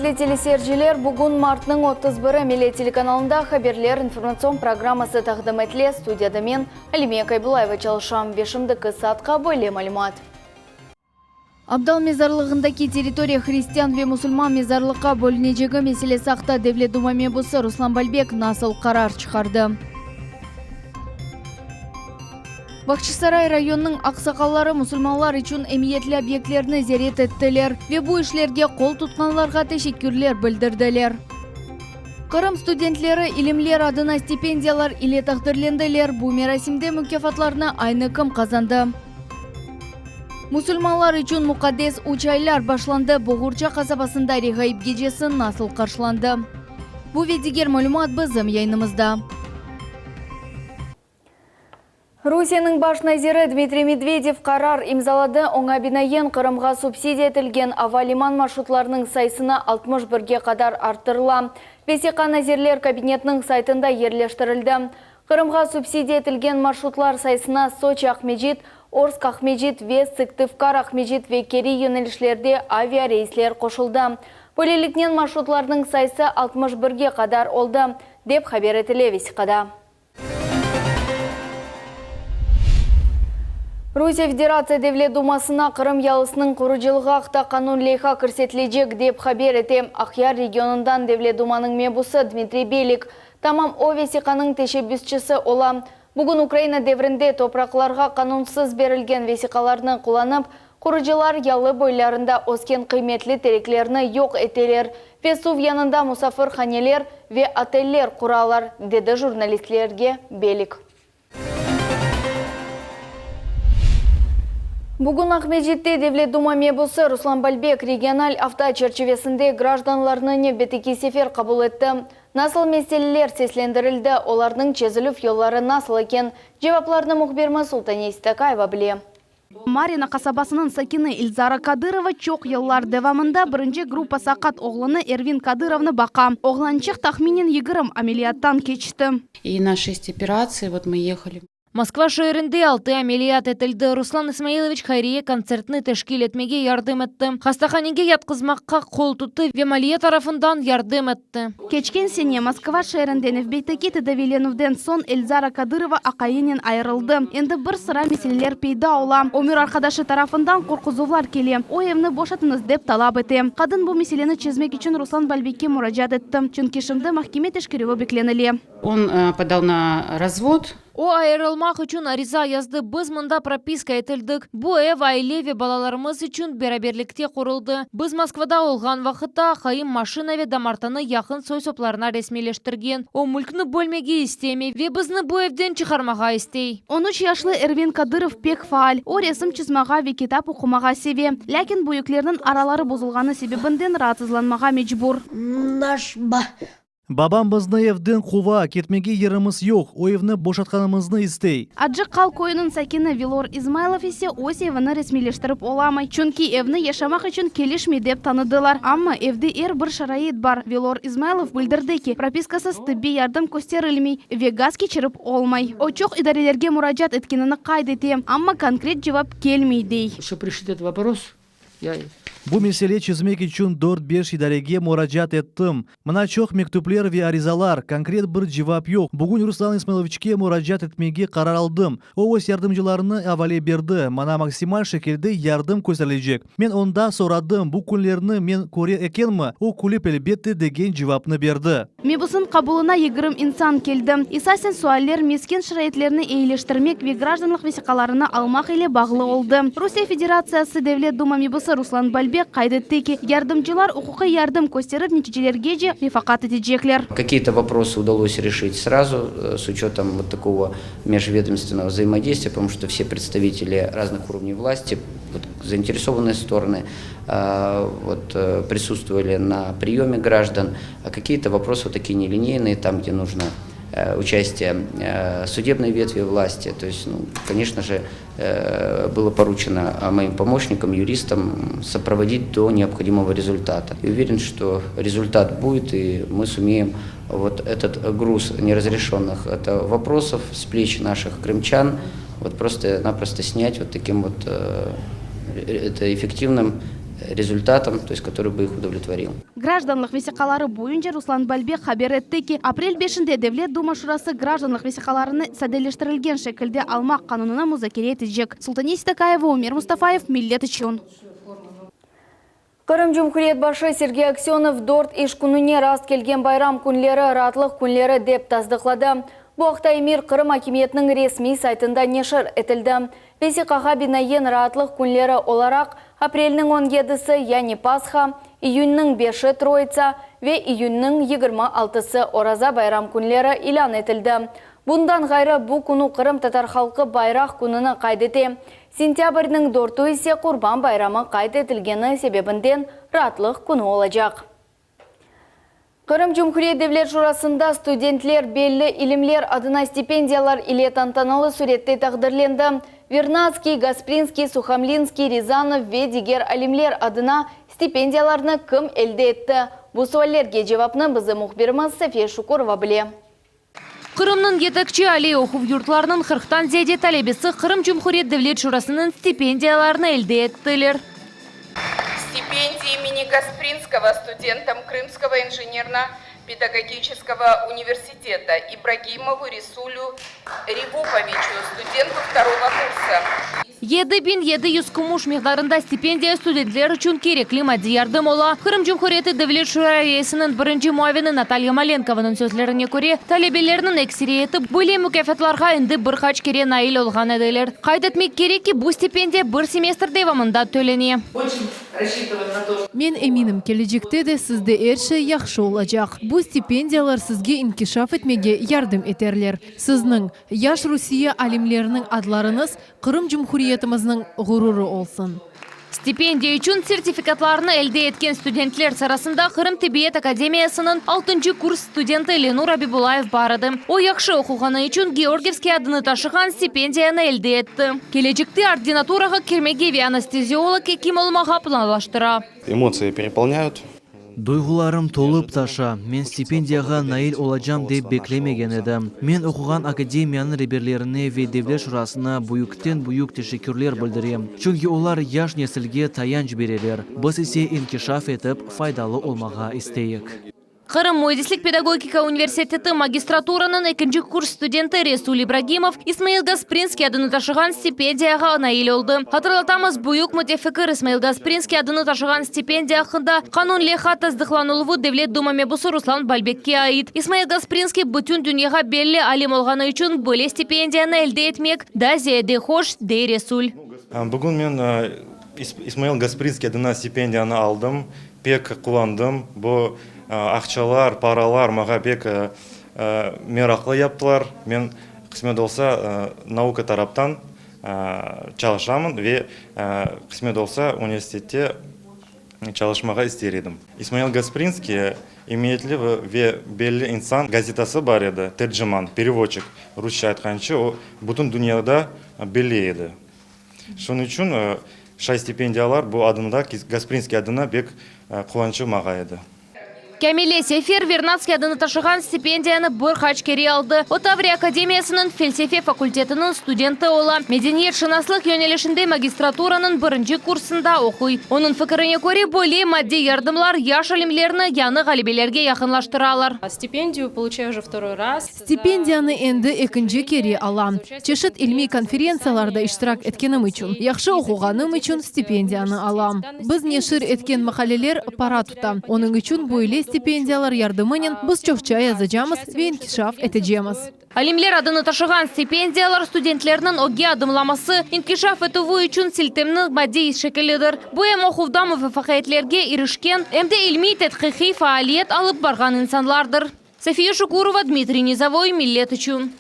Құрметлі телесерджилер, бүгін мартның 31 миле телеканалында хаберлер информацион программасы тақдым етле. Студияда мен Алимия Кайбулаева чалышам. Бешімдікі сатқа бойле малимат. Абдал мезарлығындаки территория христиан ве мусульман мезарлыққа бөлінежегі меселе сақта Девлет Дума мебусы Руслан Бальбек насыл қарар шығарды. Бақшысарай районның ақсақалары мусульманлар үшін эмиетлі объектлеріні зерет еттілер. Ве бұл ішлерге қол тұтқанларға тешеккүрлер білдірділер. Қырым студентлері илімлер адына стипендиялар иле тақдырленділер. Бұл мерасимде мүкефатларына айны кім қазанды. Мусульманлар үшін мұқаддес учайлар башланды. Бұғырча қасабасында регайып гежесін насыл қаршыланды. Бұл ведігер мәлімат бізім яйнымызда. Русияның баш назиры Дмитрий Медведев қарар имзалады. Оңа бинайын Қырымға субсидия етілген авалиман маршрутларының сайсына 61-ге қадар арттырыла. Весеқа назирлер кабинетінің сайтында ерлештірілді. Қырымға субсидия етілген маршрутлар сайсына Сочи Ахмеджит, Орск Ахмеджит ве Сыктывкар Ахмеджит ве Кери юнелішлерде авиарейслер қошылды. Бөлелікнен маршрутларының сайсы 61-ге қадар олды, деп хабер етіле Весеқада. Русия Федерация Девлет Думасына Қырым ялысының құрыжылығы ақта қанун лейха көрсетілежек деп хабер ете. Ақяр регионындан Девлет Думаның мебусы Дмитрий Белик тамам о весеқаның тешебүсшісі ола. Бүгін Украина деврінде топрақларға қанунсыз берілген весеқаларны құланып, құрыжылар ялы бойларында оскен қиметлі тереклеріні йоқ етелер. Весув янында мұсафыр ханелер ве отеллер құралар, деді журналистлерге Белик. Бүгін Ахмеджитте Девлет Дума мебусы Руслан Бальбек региональ авточерчевесінде гражданларны бетеки сефер қабыл етті. Насыл меселелер сеслендірілді, олардың чезіліп yolları насыл екен. Жевапларны мұхберма Султания Истакаева біле. Марина қасабасының сакины Ильзара Кадырова чоқ еллар девамында бірінші группа сақат оғланы Эрвин Кадыровны бақа. Оғланчық тахминен егірім амелияттан кечті. И на 6 операций вот мы ехали. Москва шерінде 6 амелият етілді. Руслан Исмаилович Хайрие концертны тәшкил етмеге ярдым етті. Хастаханеге ятқызмаққа қол тұтты Вемалия тарафындан ярдым етті. Кечкен сене Москва шерінде нефбейтеки тедавиленуден сон Эльзара Кадырова ақайынен айырылды. Енді бір sıra меселелер пейда ола. Өмір арқадашы тарафындан қорқызувлар келе. Ойымны бошатыныз деп талап ете. Қадын бұл меселені чезмек үшін Руслан Бальбекке мұражат етті. Чүнки шымды махкеме тешкерево бекленілі. Он подал на развод. О айырылмақ үшін ариза язды. Біз мұнда прописка етілдік. Бұ эв айлеве балаларымыз үшін бераберлікте құрылды. Біз Москвада олған вақытта қайым машинаве дамартаны яқын сой-сопларына ресмелештірген. О мүлкіні бөлмеге істеме ве бізні бұ евден чықармаға істей. 13 яшлы Эрвин Кадыров пек фаал. О ресім чызмаға ве китап оқымаға себе. Ләкин бұйыклерінің аралары бозылғаны себебінден раатызланмаға мечбур. Бабам бізні евден қува, кетмеге еріміз yok, ойывны бошатқанымызны істей. Аджы қал койының сакины Вилор Измайлов есе ос евіні ресмелештіріп оламай. Чүнки евні ешамақ үшін келішме деп таныдылар. Амма евді бір шарайет бар. Вилор Измайлов білдірді ки, пропискасыз тіббе ярдым көстерілмей, вегаз кечіріп олмай. Очоқ идарелерге мұражат еткеніні қайдете, амма конкрет жауап келмейдей. Что пришли этот вопрос, я... Бұл меселе чизмек үшін 4-5 идареге мұражат еттім. Мына чоқ мектуплер ве аризалар, конкрет бір жевап yok. Бүгін Руслан Исмаиловичке мұражат етмеге қарар алдым. Оғыз ярдымжыларыны авале берді. Мана максимал шекелді ярдым көстерілежек. Мен онда сорадым, бұл күнлеріні мен көре екенмі? О күліп әлбетті деген жевапны берді. Мебусын қабылына егірім инсан келді. Исасен суаллер мескен шырайетлеріні ейлештірмек ве гражданлық весеқаларына алмақ еле бағылы олды. Русия Федерациясы Девлет Дума мебусы Руслан Бальбек қайдетті ки ярдымчылар ұқықы ярдым көстеріп нәтижелерге же рефақат етежеклер. Какие-то вопросы удалось решить сразу с учетом вот такого межведомственного взаимодействия, потому что все представители разных уровней власти, вот, заинтересованные стороны присутствовали на приеме граждан. А какие-то вопросы вот такие нелинейные, там, где нужно участие судебной ветви власти. То есть, конечно же, было поручено моим помощникам, юристам сопроводить до необходимого результата. И уверен, что результат будет, и мы сумеем вот этот груз неразрешенных вопросов с плеч наших крымчан просто-напросто снять вот таким вот это эффективным результатом, то есть который бы их удовлетворил. Гражданлық весиқалары бойынша Руслан Балбек хабар етті ки, апрель 5-нде Девлет Дума Шурасы гражданлық весиқаларыны сәделештірілген шекілде алмақ қанунына музакире етіжек. Султанеси Такаева, Умер Мустафаев, Миллет үшін. Қырым Жұмхуриет башы Сергей Аксенов дорт иш күніне раст келген байрам күнлері, ратлық күнлері деп таздықлады. Бұл ақта Эмир Қырым акиметінің ресми сайтында нешір етілді. Весиқаға бинайен ратлық күнлері оларақ апрельнің 17-сі, яғни Пасха, июньнің 5-і Троица ве июньнің 26-сы Ораза байрам күнлері илан етілді. Бұндан ғайры бұл күні Қырым татар халқы байрақ күніні қайдете. Сентябрьнің 4-і ise Құрбан байрамы қайт етілгені себебінден ратлық күні олacak. Қырым Жұмхуриет Девлет Шурасында студентлер белі илімлер адына стипендиялар иле тантаналы суретте тағдырленді. Вернадский, Гаспринский, Сухамлинский, Рязанов ве дигер алимлер адына стипендияларны кім әлді етті? Бұл суаллерге жевапны бізі мұхбиріміз София Шукурова біле. Қырымның етекчі Али оқув юртларының 40-тан зеде талебесі Қырым Жұмхуриет Девлет Шурасының стипендияларны әлді еттілер. Стипендии имени Гаспринского студентам Крымского инженерно-педагогического университета Ибрагимову Рисулю Рибуповичу, студенту 2-го курса. Еді бин еді юскумуш мехдарында стипендия студентлер үшін керекли мадди ярдым ола. Қырым Жұмхуриеті Девлет Шурасының бірінші муавини Наталья Маленкованың сөзлеріне көре, талебелерінің эксириеті бұлі мүкәфетларға інді бір қач кере наил олған әділер. Қайдетмек керек ки бұл стипендия бір семестр девамында төлене. Мен эминім кележекте де сізді әрші яқшы олacak. Бұл стипендиялар сізге инкишаф етмеге ярдым етерлер. Сіздің яш Русия алимлерінің адларыңыз Қырым Жұмхуриетіміздің ғұруры олсын. Стипендия үшін сертификатларını әлде еткен студентлер сарасында Қырым Тебиет Академиясының 6-й курс студенті Ленур Абибулаев барады. О яқшы оқуғаны үшін Георгиевский адыны ташыған стипендияны әлде етті. Келечекте ординатураға кермеге ве анестезиолог еким олмаға планлаштыра. Эмоции переполняют. Дойғыларым толып таша. Мен стипендияға наил олacağım деп беклемеген едім. Мен оқыған академияның реберлеріне ве Девлет Шурасына бұйықтен-бұйық тешекүрлер білдірем. Чүнки олар яш несілге таянч берелер. Біз есе инкишаф етіп, файдалы олмаға істейік. Қырым Мойдислик педагогика университеті магистратураның 2-ші курс студенті Ресул Ибрагимов Исмаил Гаспринский адыны ташыған стипендияға наил олды. Хатırlatамыз бұйық мүтефікір Исмаил Гаспринский адыны ташыған стипендия хында қанун леха таздықланулығы Девлет Дума мебусы Руслан Балбекке айт. Исмаил Гаспринский бүтін дүнияға белі алим олғаны үшін бөле стипендияны әлде етмек, да зеде хош, дей Ресул. Бүгін мен Исмаил Гаспринский адына стипендияны алдым, пек қуандым. Бұл ақчалар, паралар маға бек мерақлы яптылар. Мен қысмет олса наука тараптан çalışамын ве қысмет олса университетте çalışмаға істер едім. Исмаил Гаспринский имеетлі ве белі инсан газетасы бар еді, терджиман, переводчик. Русша айтқанчы, о бүтін дүнияда белі еді. Шоның үшін 6 стипендиялар бұл адында, Гаспринский адына бек қуанчы маға еді. Кәмеле Сефер Вернадский адыны ташыған стипендияны бір қач кере алды. Отаври Академиясының фельсефе факультетінің студенті ола. Медениет шынаслық йөнелешінде магистратураның 1-ші курсында оқуй. Оның фікіріне көре бөле мадди ярдымлар яш алимлеріні яны ғалибелерге яқынлаштыралар. Стипендию получаю уже 2-й раз. Стипендияны энді 2-ші кере алам. Чешет ilmi конференцияларда иштирак еткенім үшін, яқшы оқуғаным үшін стипендияны алам. Біз нешір еткен мақалелер пара тұтам. Оның үшін бойле стипендиялар ярдымынен біз чоқча языжамыз ве инкишаф етежеміз. Алимлер адыны ташыған стипендиялар студенттерінің оге адымламасы инкишаф етуі үшін сілтемні мадди шекеледір. Бұем оқувдамы фақайетлерге ирішкен, әмде ilmi тәтқиқи фаалиет алып барған инсанлардыр. София Шукурова, Дмитрий Низовой, Миллет үшін.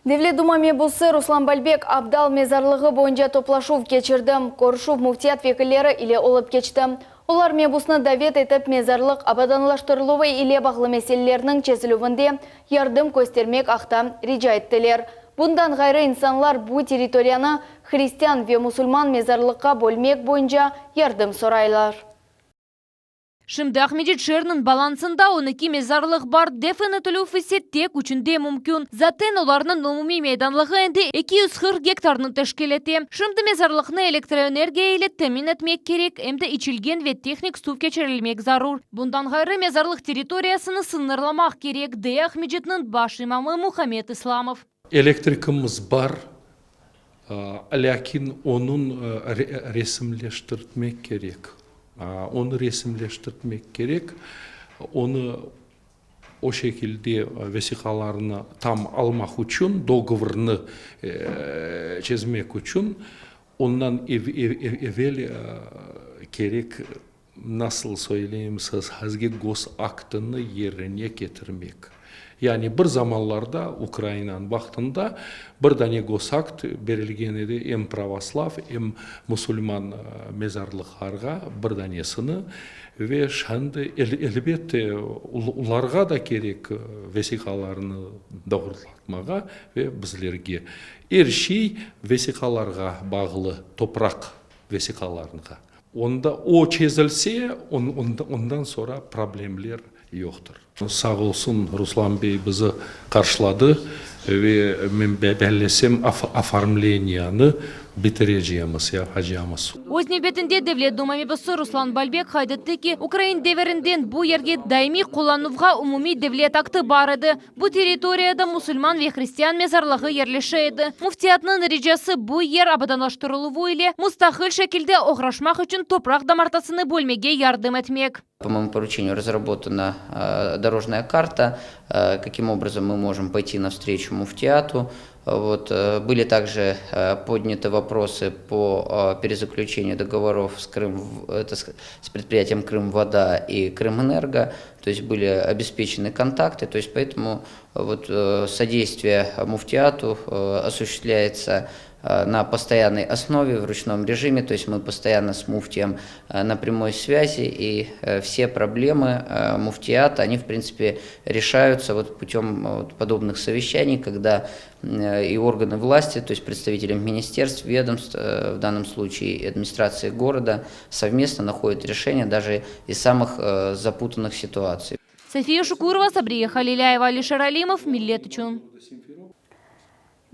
Девлет Дума мебусы Руслан Балбек абдал мезарлығы бойынша топлашув кечірдім. Коршув муфтият векілері иле олып кечті. Олар мебусны давет етіп мезарлық абаданлаштырылуы иле бағлы меселелерінің чесілуінде ярдым көстермек ақта рижа еттілер. Бұндан ғайры инсанлар бұл территорияны христиан ве мусульман мезарлыққа бөлмек бойынша ярдым сорайлар. Шымды Ахмеджет Шернын балансында оны мезарлық бар дефіні төлуфесе тек үшінде мүмкін. Затын оларының номуми мейданлығы әнді 240 гектарны тәшкелете. Шымды мезарлықны электроэнергия елі тәмин етмек керек, әмді ичілген вет техник сув кечерілмек зарур. Бұндан ғайры мезарлық территориясыны сынырламақ керек, де Ахмеджетнің баш имамы Мухаммед Исламов. Электрикіміз бар, ләкин оның ресімлештіртмек керек. Оны ресімлештіртмек керек, оны о шекілде весиқаларына там алмақ үшін, договорны чезмек үшін, оннан евел керек, насыл сөйлейміз, хазге гос актыны еріне кетірмек. Yani bir zamanlarda Ukrayna'nın vaxtında bir tane gosakt berilgen edi hem pravoslav hem musulman mezarlıqlarga bir tanesini ve şimdi elbette ularga da gerek vesikalarını doğrulatmağa ve bizlerge her şey vesikalarga bağlı toprak vesikalarına. Onda o çözülse ondan sonra problemler yoktur. Sağ olsun Ruslan Bey bizi karşıladı ve ben belirlesem оформленияны bitireceğimiz ya hacıyamız. Өзіне бетінде Devlet Думами басы Руслан Балбек қайдытты ки, Украин деверінден бұл ерге дайми қолануға умуми девлет акты бар еді. Бұл территорияда мусульман ве христиан мезарлығы ерлеші еді. Муфтиятның режасы бұл ер абаданлаштырылуы ile мустахил шекілде оғрашмақ үшін топрақ дамартасыны бөлмеге ярдым етмек. По моему поручению разработана дорожная карта, каким образом мы можем пойти навстречу муфтиату. Вот, были также подняты вопросы по перезаключению договоров с предприятием Крымвода и Крымэнерго, то есть были обеспечены контакты, то есть поэтому вот, содействие муфтиату осуществляется на постоянной основе, в ручном режиме, то есть мы постоянно с муфтием на прямой связи, и все проблемы муфтиата, они в принципе решаются вот путем вот подобных совещаний, когда и органы власти, то есть представители министерств, ведомств, в данном случае администрации города, совместно находят решения даже из самых запутанных ситуаций. София Шукурова, Сабрия Халиляева, Алишер Алимов, Миллет үшін.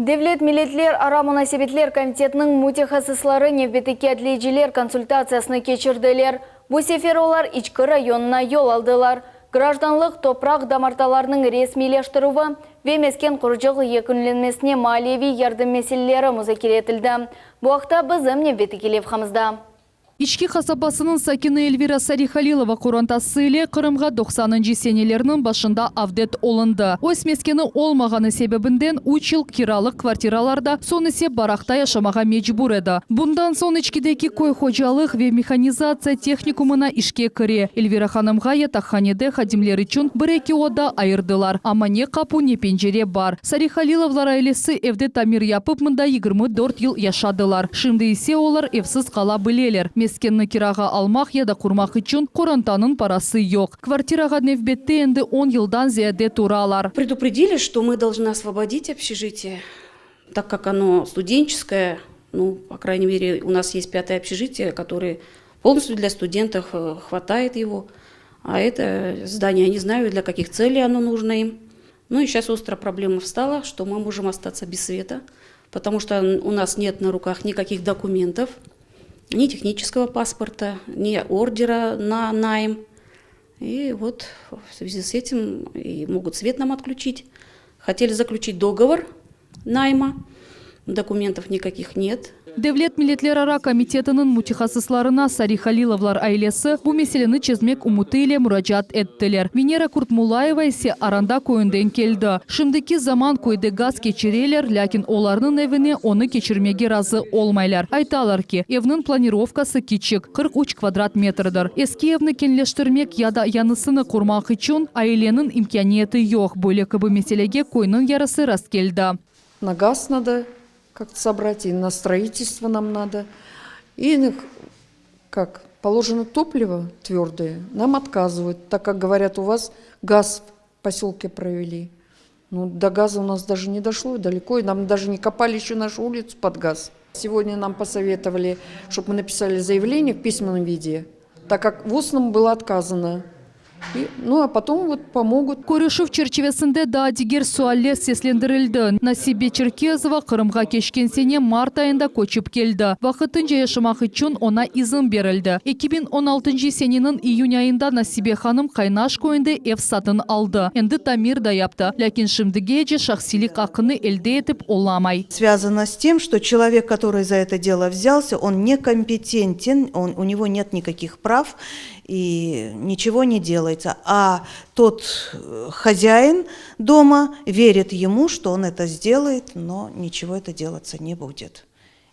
Devlet Milletler Ара Münasebetler Комитетінің мутехасыслары небетеке әдлейджілер консультациясыны кечірділер. Бұл сефер олар ичкі районына yol алдылар. Гражданлық топрақ дамарталарының ресмилештіруі вемескен құржығы екінленмесіне малиеви ярдым меселелері мұзакер етілді. Бұл ақта бізім небетекелев қамызда. Ички қасабасының сакины Эльвира Сарихалилова Курантасы ile Қырымға 90-ынчы сенелерінің башында авдет олынды. Ось мескені олмағаны себебінден 3 жыл киралық квартираларда сонысы барақта яшамаға мечбур еді. Бұндан сон ичкидеки кой хожалық ве механизация техникумына ишке кіре. Эльвира ханымға ятақханеде хадимлер үшін бір-екі ода айырдылар. Ама не қапу, не пенжере бар. Сарихалиловлар айлесі evde тамир япып мында 24 ел яшадылар. Шымды есе олар евсіз қала білелер. Мескенні кираға алмақ яда құрмақ үшін қорантанын парасы yok. Квартираға невбетте енді 10 елдан зияде туралар. Предупредили, что мы должны освободить общежитие, так как оно студенческое. Ну, по крайней мере, у нас есть 5-е общежитие, которое полностью для студентов, хватает его. А это здание, я не знаю, для каких целей оно нужно им. Ну и сейчас острая проблема встала, что мы можем остаться без света, потому что у нас нет на руках никаких документов, ни технического паспорта, ни ордера на найм. И вот в связи с этим и могут свет нам отключить. Хотели заключить договор найма, документов никаких нет. Devlet Milletler Ара Комитетінің мутихасысларына Сарихалиловлар айлесі бұл меселені чезмек умуты ile müracaat еттілер. Венера Куртмулаева есе аранда көйінден келді. Шымдыки заман көйді газ кечерелер, ләкин оларының evine оны кечірмеге разы олмайлар. Айталар ки, evнің планировкасы кичік, 43 квадрат метрдір. Eski evni kenleştirmek яда янысыны құрмақ үшін ailenin imkaniyeti yok. Бөлекі бұл меселеге көйнің ярысы раз келді. На газ надо как-то собрать, и на строительство нам надо. И как положено топливо твердое, нам отказывают, так как говорят, у вас газ в поселке провели. Ну, до газа у нас даже не дошло далеко, и нам даже не копали еще нашу улицу под газ. Сегодня нам посоветовали, чтобы мы написали заявление в письменном виде так как в устном было отказано. Ну, а потом вот помогут. Көрішів черчевесінде да дигер суаллер сеслендірілді. Насибе Черкезова Қырымға кешкен сене март айында көчіп келді. Вақытын жайшымақ үшін она изын берілді. 2016 сененің июнь айында Насибе ханым қайнаш көйінде эв сатын алды. Енді тамир да япты. Ләкин шымдыге же шахсилик ақыны элде етіп оламай. Связано с тем, что человек, который за это дело взялся, он некомпетентен, у него нет никаких прав и ничего не делается. А тот хозяин дома верит ему, что он это сделает, но ничего это делаться не будет.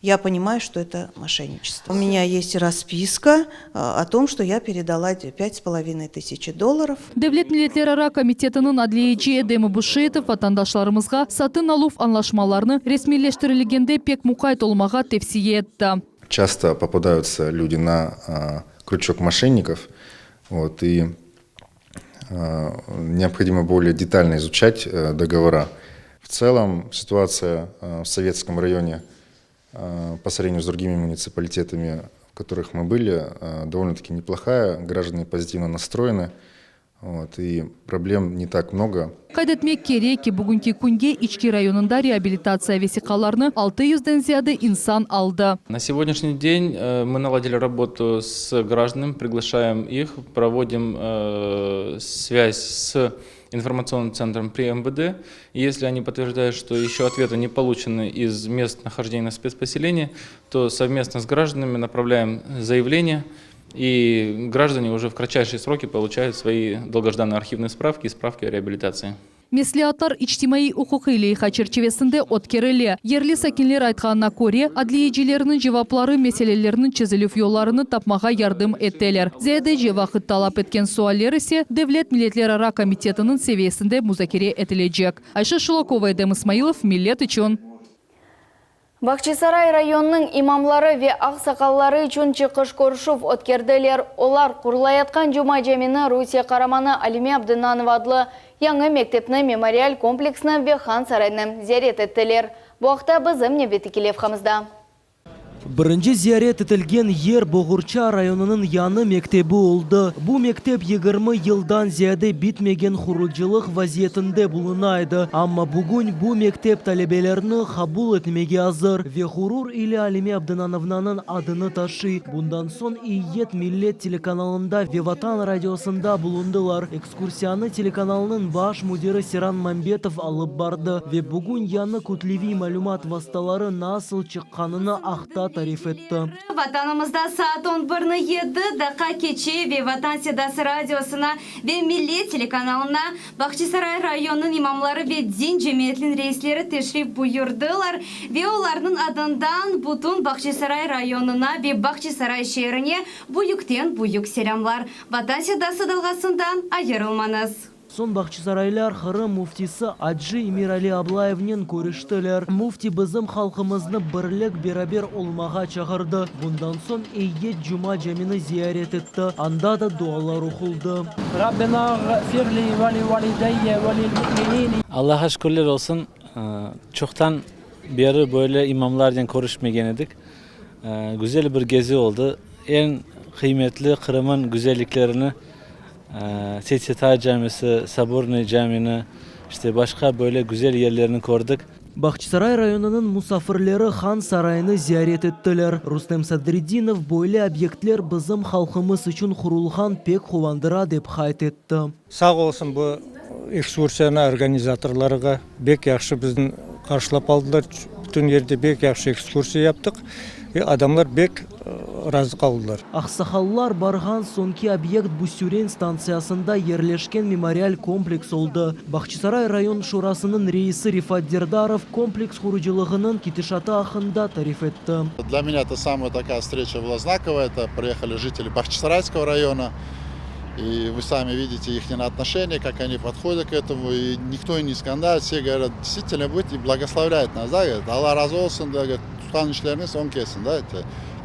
Я понимаю, что это мошенничество. У меня есть расписка о том, что я передала $5500. Devlet Milletleri Ara Komitetinin adliyeci Edemi Buşetov vatandaşlarımızga satın aluf anlaşmalarını resmileştirilgende pek muqayt olmağa tavsiye etti. Часто попадаются люди на крючок мошенников, вот, и необходимо более детально изучать договора. В целом ситуация в Советском районе по сравнению с другими муниципалитетами, в которых мы были, довольно-таки неплохая, граждане позитивно настроены, вот, и проблем не так много. Kaydetmek керек ki bugünkü күнге içki rayonunda реабилитация весикаларını 600'den ziyade insan aldı. На сегодняшний день мы наладили работу с гражданами, приглашаем их, проводим связь с информационным центром при МВД. И если они подтверждают, что еще ответы не получены из мест нахождения спецпоселения, то совместно с гражданами направляем заявление, и граждане уже в кратчайшие сроки получают свои долгожданные архивные справки и справки о реабилитации. Меслиаттар ичтимаи укук илейха черчевесінде откереле. Ерлі сәкенлер айтқанына көре, адлиежелерінің жеваплары мәселелерінің чезіліп yollarını тапмаға ярдым еттелер. Зәді же вақыт талап еткен суаллер ise Devlet Milletleri Ara Komitetinin seviyesinde müzakere edilecek. Ayşe Şulakova, Edem İsmailov, Millet için. Бахчисарай районының имамлары ве ақсақаллары үшін чықыш көрішіп өткерділер. Олар құрылайатқан Жума жемені Русия қараманы Алиме Абдынанов адлы яңы мектепні мемориал комплексны ве хан сарайны зиярет еттілер. Бұақта бізім небеті келев қамызда. Бірінші зиярет етілген Ер Боғырча районының яны мектебі олды. Бұл мектеп 20 жылдан зияде бітмеген құрылжылық вазиетінде бұлынайды. Амма бүгін бұл мектеп талебелеріні қабыл етмеге азыр. Вехурур или Алиме Абдынановнаның адыны ташы. Бұндан сон Иет Миллет телеканалында Веватан радиосында бұлындылар. Экскурсияны телеканалының баш мудирі Сиран Мамбетов алып барды. Ве бүгін яны күтлеви малюмат васталары насыл чыққанына ақта тариф етті. Ватанымызда saat 11'ны 7 dakika keçe ve Vatan Sedası Radyosu'na ve Millet Telekanalına Bahçesaray rayonunun imamları ve din cemiyetinin reisleri teşrif buyurdular ve onların adından bütün Bahçesaray rayonuna ve Bahçesaray şehrine büyük selamlar. Vatan Sedası dalgasından ayrılmanız. Son Bahçesaraylar Hırım muftisi Acı Emirali Ablayev'nin көріштілер. Mufti bizim halkımızны birlik beraber olmağa çağırdı. Bundan son Eyyet Cuma Cami'ni ziyaret etti. Anda da dualar okuldu. Allah'a şükürler olsun. Çoktan beri böyle imamlarla konuşmaya dedik. Güzel bir gezi oldu. En kıymetli Kırım'ın güzelliklerini Seyitsetar Camisi, Saburni Camii'ni, işte başka böyle güzel yerlerini gördük. Bahçesaray rayonunun musafirleri Han Sarayını ziyaret ettiler. Rustem Sadridinov böyle obyektler bizim halkımız için kurulgan pek kuvandыра dep hayt etti. Sağ olsun bu ekskursiyаны organizatorlarga bek yaxşı bizden karşılap aldılar. Bütün yerde bek yaxşı ekskursiya yaptık. Adamlar bek razı kaldılar. Ақсақаллар барған sonki объект Бусюрен станциясында yerleşken memorial kompleks oldu. Bahçesaray rayon şurasının reisi Rifat Derdarov kompleks kuruculuğunun gidişatı hakkında tarif etti. Для меня это самая такая встреча была знаковая. Это приехали жители Бахчисарайского района. И вы сами видите их отношения, как они подходят к этому. И никто не скандалит. Все говорят, действительно будьте и благословляют нас. Да? Говорят, Аллах разы olsun, да, говорят, tutan işleriniz on kesin. Да?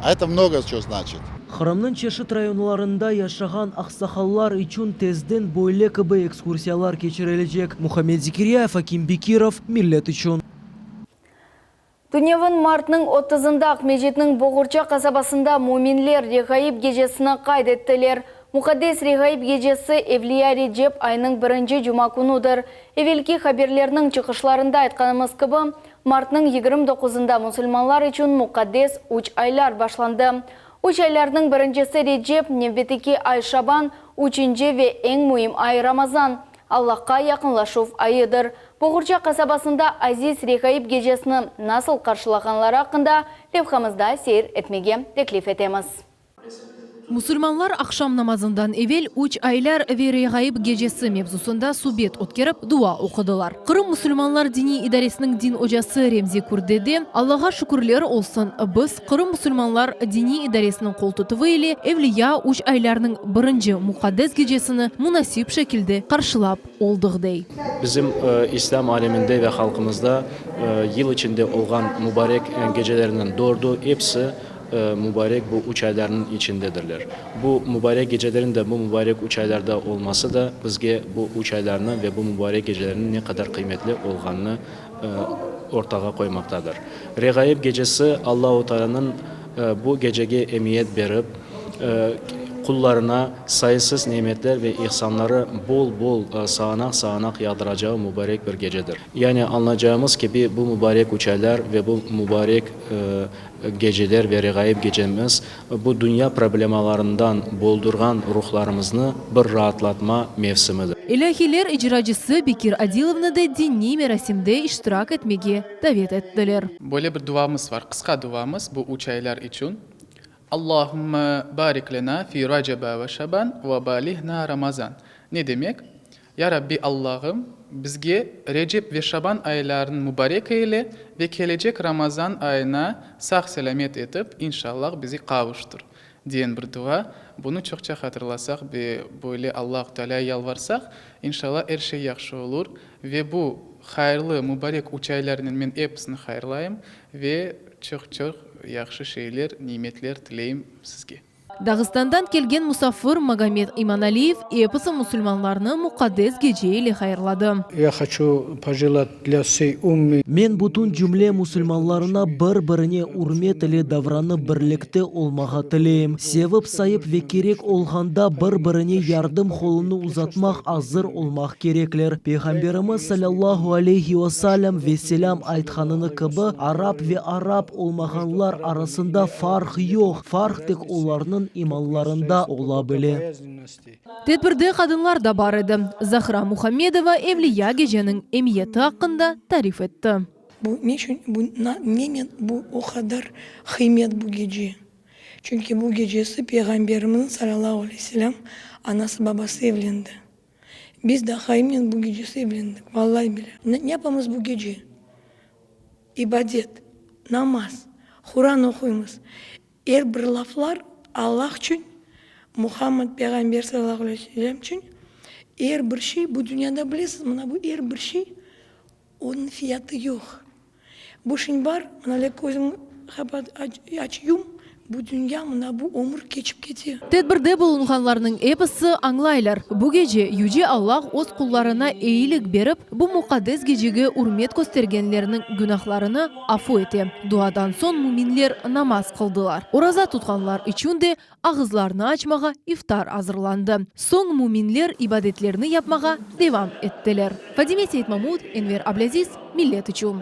А это много что значит. Kırımның çeşit rayonlarında yaşayan ақсақаллар için tezden böyle kıbı ekskursiyalar geçirilecek. Muhammed Zikriyev, Akim Bekirov, Millet için. Дүниевін мартның 30-ында Ақмежетнің Боғырча қасабасында муминлер Регаиб гежесіні қайдеттілер. Мұқаддес Регаиб гежесі Эвлия Реджеп айның 1-ші жұма күнудыр. Евелки хаберлерінің чықышларында айтқанымыз кібі, мартның 29-ында мұсылманлар үшін Мұқаддес 3 айлар башланды. 3 айларның 1-шісі Реджеп, небетеки ай Шабан, 3-ші ве ең мұйым ай Рамазан. Аллахқа яқынлашув айыдыр. Боғырча қасабасында Азиз Регаиб гежесіні насыл қаршылағанлары ақында левхамызда сейір етмеге теклиф етеміз. Мұсылманлар ақшам намазындан евел 3 айлар Регаиб гежесі мевзусында субет өткеріп дуа оқыдылар. Қырым мұсылманлар дини идаресінің дин ожасы Ремзи Курдеде Аллаға шүкірлер олсын. Біз Қырым мұсылманлар дини идаресінің қол тұтывы еле Эвлия 3 айларының 1-ші Мұқаддес гежесіні мұнасип шекілде қаршылап олдығдей. Bizim İslam aleminde ve halkımızda yıl içinde olan mübarek gecelerinin doğru hepsi mübarek bu 3 ayların içindedirler. Bu mübarek gecelerin de bu mübarek 3 aylarda olması da bizge bu 3 aylarının ve bu mübarek gecelerinin ne kadar kıymetli olduğunu ortaya koymaktadır. Regaib gecesi Allah-u Teala'nın bu geceye emniyet verip kullarına sayısız nimetler ve ihsanları bol bol sağanak yağdıracağı mübarek bir gecedir. Yani anlayacağımız gibi bu mübarek 3 aylar ve bu mübarek geceler ve regaib gecemiz bu dünya problemalarından boldurgan ruhlarımızı bir rahatlatma mevsimidir. İlahiler icracısı Bekir Adilov'na da dini merasimde iştirak etmege davet ettiler. Böyle bir duamız var. Kısa duamız bu 3 aylar için. Allahümme barik lena fi Recebe ve Şaban ve balihna Ramazan. Ne demek? Ya Rabbi Allah'ım bizge Recep ve Şaban aylarının mübarek eyle ve gelecek Ramazan ayına sağ selamet etip inşallah bizi kavuştur diyen bir dua. Bunu çokça hatırlasak ve böyle Allah-u Teala'ya yalvarsak inşallah her şey yaxşı olur ve bu hayırlı mübarek 3 aylarının men hepsini hayırlayım ve çok yaxşı şeyler, nimetler tileyim sizge. Dağıstandan kelgen musafir Магомед Иманалиев эпосы мұсылманларны Мұқаддес геже ile hayırladı. Я хочу пожелать для всей уммы. Men bütün cümle musulmanlarına bir-birine urmet ile davranı birlikte olmağa tileyim. Sevip sayıp ve gerek olganda bir-birine yardım kolunu uzatmak hazır olmak gerekler. Peygamberimiz sallallahu aleyhi ve sellem ve selam aytkanını kıbı Arap ve Arap olmaganlar arasında fark yok. Fark tek onlarının imanlarında olabilir. Tedbirde kadınlar da var idi. Zahra Muhammedova Evliya gecenin emniyeti hakkında tarif etti. Bu o kadar kıymet bu gece. Çünkü bu gecesi Peygamberimiz sallallahu aleyhi ve sellem anası babası evlendi. Biz de kıymet bu gecesi evlendik. Vallahi bile. Ne yapamız bu gece? İbadet, namaz, Kur'an okuyumuz. Her bir laflar Allah için, Muhammed Peygamber sallallahu aleyhi ve sellem için her bir şey bu dünyada bilirsiniz. Bu her bir şey onun fiyatı yok. Bu şey var, gözümü açıyorum. Bu dünya bu ömür geçip gidiyor. Tedbirde bulunganlarının eposu anglaylar. Bu gece Yüce Allah öz kullarına iyilik berip, bu mukaddes gecege urmet göstergenlerinin günahlarını afu eti. Duadan son müminler namaz kıldılar. Oraza tutkanlar için de ağızlarını açmağa iftar hazırlandı. Son müminler ibadetlerini yapmağa devam ettiler. Fadime Seyit Mahmud, Enver Ablaziz, Millet için.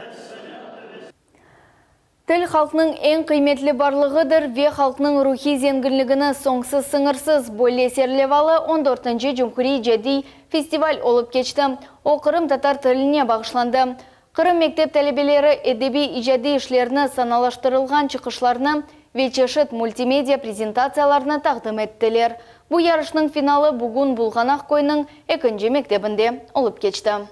Тіл халқының ең қиметлі барлығыдыр ве халқының рухи зеңгірлігіні соңсыз сыңырсыз бойле серлевалы 14-ші Жумхури Жади фестиваль олып кечті. О Қырым татар тіліне бағышланды. Қырым мектеп тәлебелері әдеби ижади ішлеріні саналаштырылған чықышларыны ве чешет мультимедиа презентацияларына тақдым еттілер. Бұл ярышның финалы бүгін Бұлғанақ койының 2-ші мектебінде олып кечті.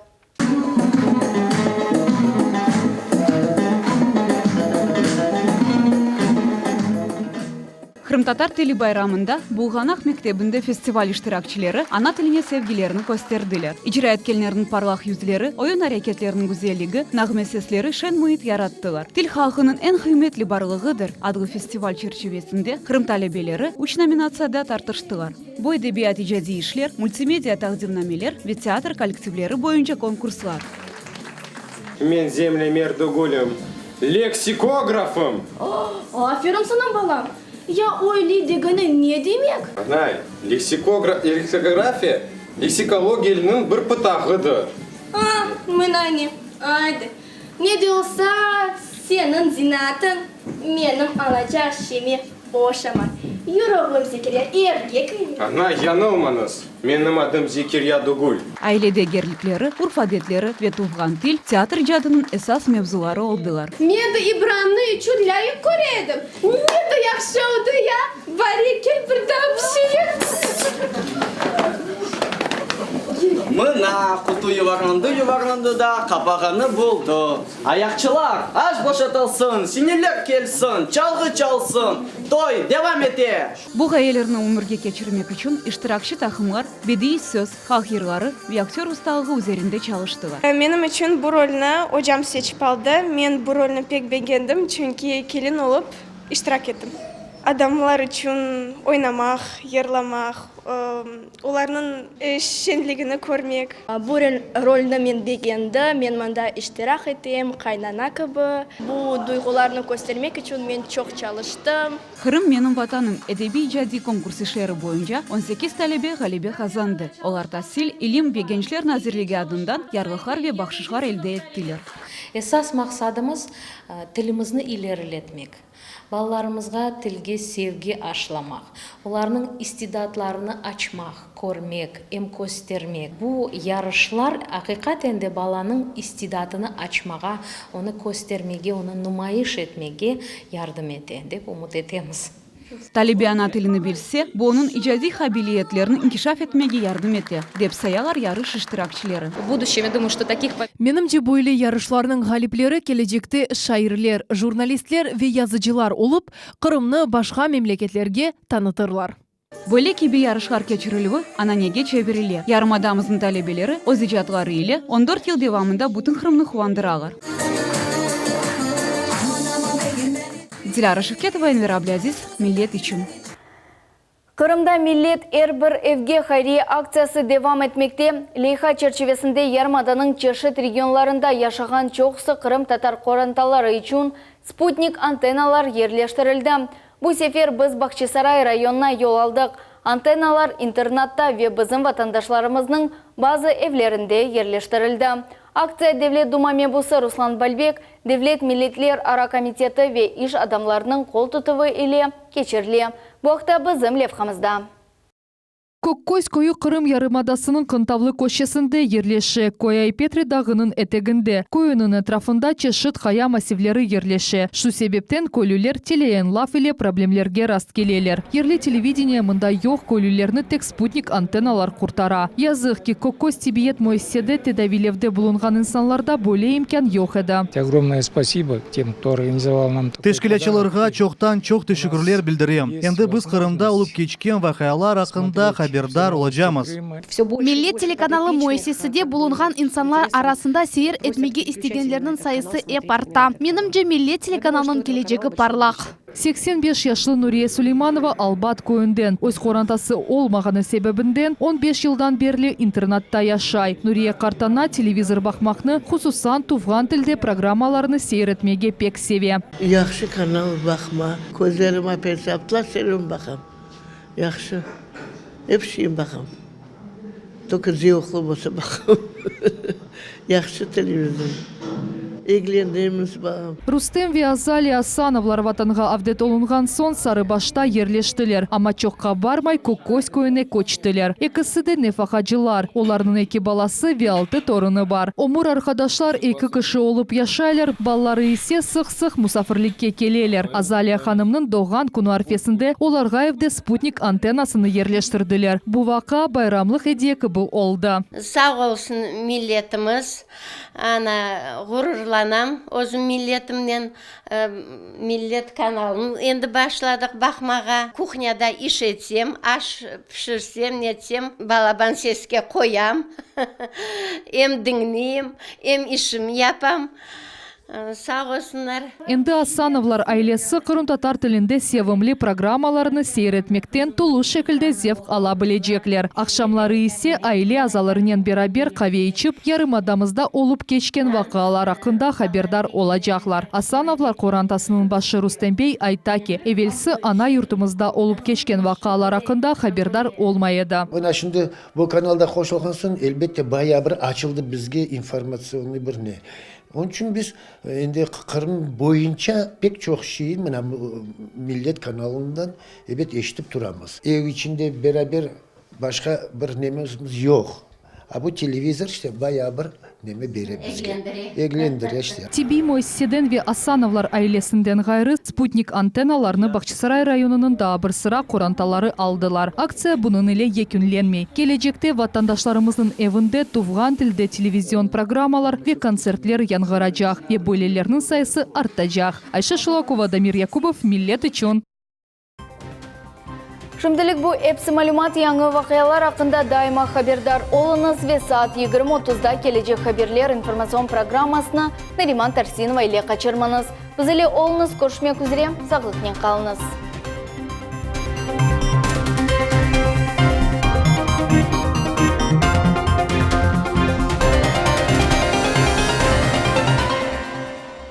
Кырым-татар тили байрамында Булганах мектебинде фестиваль иштиракчылары ана тилине sevgilerini көстердилер. Ижра эткенлердин парлах yüzleri, oyun hareketlerinin güzelliği, nağme sesleri şen muhit yarattылар. Til halkının en kıymetli barlığıdır adlı festival çerçevesinde Kırım talebeleri 3 nominatsiyada tartıştılar. Bu edebiyat icadi işler, multimedia taqdimnameler ve teatr kollektivleri boyunca konkurslar. Men zemle merdo golem Лексикографом. Aferin sana balam. Ya oyli degeni ne demek? Anay, lексикография лексикологияның bir pıtağıdır. Mınani. Haydi. Ne diyorsa senin zinatın benim alacak şeyimi boşamak. Yürü oğlum Zekeriya, erkek. Anay, yanılmanız. Benim adım Zekeriya Dugul. Ailede gerlikleri, urf adetleri ve tufgan til teatr ijadının esas mevzuları oldular. Men de İbrahim'ni üçün layık ko'rdim. Ne de yaxshi oldu ya. Barikel birdan Mına kutu yuvarlandı da kapağını buldu. Ayakçılar aç boşatılsın, sinirler kelsin, çalgı çalsın. Toy devam ete. Bu gayelerini umurga geçirmek için iştirakçı takımlar bediiy söz, halk-yırları ve aktör ustalığı üzerinde çalıştılar. Benim için bu rolünü hocam seçip aldı. Ben bu rolünü pek beğendim çünkü kelin olup iştirak ettim. Adamlar için oynamak, yırlamak, onların şenligini görmek. Bu rolünü men beğendim. Men manda iştirak ettim, kaynana gibi. Bu duygularını göstermek için men çok çalıştım. Kırım Menin Vatanım edebi icadi konkurs işleri boyunca 18 talebe galibe kazandı. Onlar tahsil, ilim ve gençler nazirligi adından yargılar ve bahşişler elde ettiler. Esas maksadımız tilimizni ilerletmek. Ballarımızga tilge sevgi aşılamak, onların istidatlarını açmak, görmek, göstermek. Bu yarışlar hakikaten de balanın istidatını açmağa, onu göstermege, onu nümayiş etmege yardım eden dep umut etemiz. Talebe ana tilini bilse, bu onun icadi kabiliyetlerini inkişaf etmege yardım ete, dep sayalar yarış iştirakçıları. Menimce böyle yarışlarının galipleri gelecekte şairler, jurnalistler ve yazıcılar olup, Kırım'ны başka memleketlerge tanıtırlar. Böyle gibi yarışlar geçirilüğü ananege çevirilir. Yarımadamızın talebeleri öz icatları ile 14 yıl devamında bütün Kırım'ны kuvandırağlar. Dilara Şevketova, Enver Ablaziz, Millet için. Kırım'da millet bir evge hayriye akциясы devam etmekte. Leyha çerçevesinde Yarımada'nın çeşit regionlarında yaşayan çoksu Kırım Tatar korantaları için Sputnik antenalar yerleştirildi. Bu sefer biz Bahçesaray rayonuna yol aldık. Antenalar internatta ve bizim vatandaşlarımızın bazı evlerinde yerleştirildi. Akция Devlet Duma mebusu Ruslan Balbek, Devlet Milletler Ara Komiteti ve iş adamlarının kol tutuvu ile geçirili. Bu hafta bizim levhamızda. Көккөз koyu Kırım Yarımadasının Kıntavlı köşesinde yerleşi, Koyay Petri dağının eteğinde, koyunun etrafında çeşit kaya masifleri yerleşi. Şu sebepten köylüler teleyen laf ile problemlerge rast geleler. Yerli televideniye mında yok köylülerini tek Sputnik antenalar kurtara. Yazık ki Көккөз Tibet müessesede tedavilevde bulungan insanlarda böyle imkan yok edi. Огромное спасибо тем, кто организовал нам. Teşkilatçılarga çok teşekkürler bildireyim. Endi biz Kırım'da olup geçken vakayalar hakkında haberdar olacağız. Millet teлеканалы müessesede bulungan insanlar arasında seyir etmege istegenlerinin sayısı arttı. Menimce Millet telekanalının geleceği parlak. 85 yaşlı Nuriye Süleymanova Albat köyünden. Öz korantası olmağını sebebinden 15 yıldan beri internatta yaşay. Nuriye kartana televizor bakmakны, hususan tufgan tilde programmalarını seyretmege pek seviye. Yaxşı kanal bakma. Gözlerime persaptlar serum bakam. Yaxşı. Hep şeyim bakam. Только zevkli olsa bakam. Yaxşı televizyon. İlgilendiğimiz bakam. Rustem ve Azali Asановлар vatanға avdet olungan son Sarıbaş'ta yerleştiler. Ama çoqqa barmay Көккөз köyüne koçtiler. İkisi de nefakacılar. Onların iki balası ve 6 torunu var. Omur arkadaşlar 2 kişi olup yaşaylar. Balları ise sık musafirlikке keleler. Azali Hanım'ın doğan günü arifesinde onlarga evde Sputnik antenasını yerleştirdiler. Bu vaka bayramlık hediye gibi oldu. Sağ olsun milletimiz. Ana gururlanam. Özüm milletimden millet kanalını endi başladık bakmağa. Kuhnyada iş etsem, aş pişirsem, netsem, balaban seske koyam. Hem dinleyim, hem işimi yapam. Sağ olsunlar. Энди Асановлар айлесі Кырым татар тілінде севімлі программаларыны сейретмектен тулу шекілде зевк ала білежеклер. Акшамлары ise айле азаларынен берабер каве ичип, ярым адамызда олуп кечкен вакыалар акында хабердар олажаклар. Асановлар корантасынын башы Рустембей айтаки, эвелси ана юртумузда олуп кечкен вакыалар акында хабердар олмайды. Мына şimdi bu kanalda koşulgan soң elbette bayağı bir açıldı bizge informasyonlu bir ne. Onun için biz endi Kırım boyunca pek çok şeyi Millet kanalından evet eşitip duramız. Ev içinde beraber başka bir nememiz yok. Bu televizor işte bayağı bir neme bere bizge. Eglendiriyor işte. Тибий Мойседен ve Асановлар айлесинден гайры спутник антенналарны Бакчысарай районунун да бір sıra коранталары алдылар. Акция bunun ile yekünlenmey. Gelecekte vatandaşlarımızın evinde tuvgan tilde televizyon programmalar ve konsertler яңгырajak ve böylelerinin sayısı artacak. Ayşe Шулакова, Дамир Якубов, Millet için. Şimdilik bu hepsi malumat yangi vakıyalar hakkında daima haberdar olunuz ve saat 20:30'da gelecek haberler informasyon programmasını Neriman Tarsinova ile kaçırmanız. Biz ile olunuz, görüşmek üzere, sağlıkla kalınız.